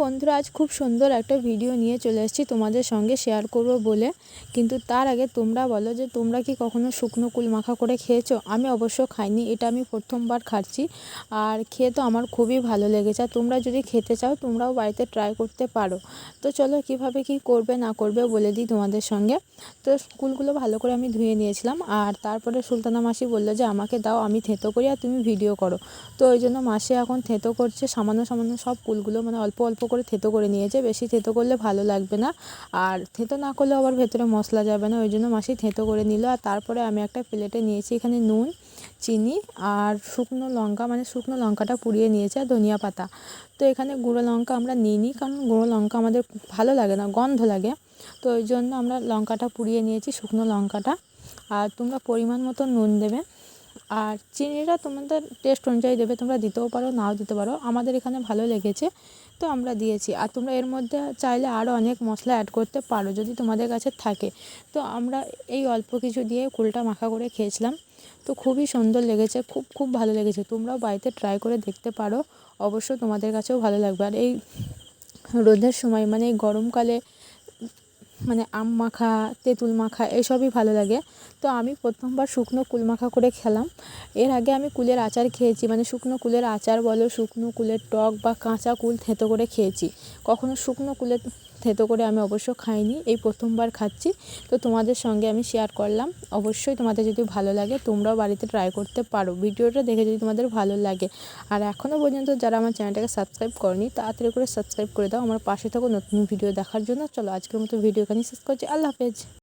বন্ধুরা, আজ খুব সুন্দর একটা ভিডিও নিয়ে চলে এসেছি তোমাদের সঙ্গে শেয়ার করব বলে। কিন্তু তার আগে তোমরা বলো যে তোমরা কি কখনো শুকনো কুল মাখা করে খেয়েছো? আমি অবশ্য খাইনি, এটা আমি প্রথমবার খাচ্ছি। আর খেয়ে তো আমার খুবই ভালো লেগেছে। আর তোমরা যদি খেতে চাও তোমরাও বাড়িতে ট্রাই করতে পারো। তো চলো কীভাবে কী করবে না করবে বলে দিই তোমাদের সঙ্গে। তো কুলগুলো ভালো করে আমি ধুয়ে নিয়েছিলাম, আর তারপরে সুলতানা মাসি বললো যে আমাকে দাও, আমি থেঁতো করি আর তুমি ভিডিও করো। তো ওই জন্য মাসি এখন থেঁতো করছে সামান্য সামান্য সব কুলগুলো, মানে অল্প অল্প করে থেঁতো করে নিয়েছে। বেশি থেঁতো করলে ভালো লাগবে না, আর থেঁতো না করলে আবার ভেতরে মশলা যাবে না, ওই জন্য মাসি থেঁতো করে নিল। আর তারপরে আমি একটা প্লেটে নিয়েছি এখানে নুন, চিনি আর শুকনো লঙ্কা, মানে শুকনো লঙ্কাটা পুড়িয়ে নিয়েছে, আর ধনিয়া পাতা। তো এখানে গুঁড়ো লঙ্কা আমরা নিইনি, কারণ গুঁড়ো লঙ্কা আমাদের ভালো লাগে না, গন্ধ লাগে। তো ওই জন্য আমরা লঙ্কাটা পুড়িয়ে নিয়েছি, শুকনো লঙ্কাটা। আর তোমরা পরিমাণ মতো নুন দেবে, আর চিনিটা তোমাদের টেস্ট অনুযায়ী দেবে, তোমরা দিতেও পারো নাও দিতে পারো। আমাদের এখানে ভালো লেগেছে তো আমরা দিয়েছি। আর তোমরা এর মধ্যে চাইলে আরও অনেক মশলা অ্যাড করতে পারো যদি তোমাদের কাছে থাকে। তো আমরা এই অল্প কিছু দিয়ে কুলটা মাখা করে খেয়েছিলাম, তো খুবই সুন্দর লেগেছে, খুব খুব ভালো লেগেছে। তোমরাও বাড়িতে ট্রাই করে দেখতে পারো, অবশ্য তোমাদের কাছেও ভালো লাগবে। আর এই রোদের সময়, মানে এই গরমকালে, মানে আম মাখা, তেঁতুল মাখা এসবই ভালো লাগে। তো আমি প্রথমবার শুকনো কুল মাখা করে খেলাম। এর আগে আমি কুলের আচার খেয়েছি, মানে শুকনো কুলের আচার বলো, শুকনো কুলের টক বা কাঁচা কুল থেঁতো করে খেয়েছি। কখনো শুকনো কুলের থেঁতো করে আমি অবশ্য খাইনি, এই প্রথমবার খাচ্ছি। তো তোমাদের সঙ্গে আমি শেয়ার করলাম। অবশ্যই তোমাদের যদি ভালো লাগে তোমরাও বাড়িতে ট্রাই করতে পারো, ভিডিওটা দেখে যদি তোমাদের ভালো লাগে। আর এখনও পর্যন্ত যারা আমার চ্যানেলটাকে সাবস্ক্রাইব করনি তাড়াতাড়ি করে সাবস্ক্রাইব করে দাও আমার পাশে থাকো নতুন ভিডিও দেখার জন্য। চলো আজকের মতো ভিডিও এখানেই শেষ করছি। আল্লাহ হাফেজ।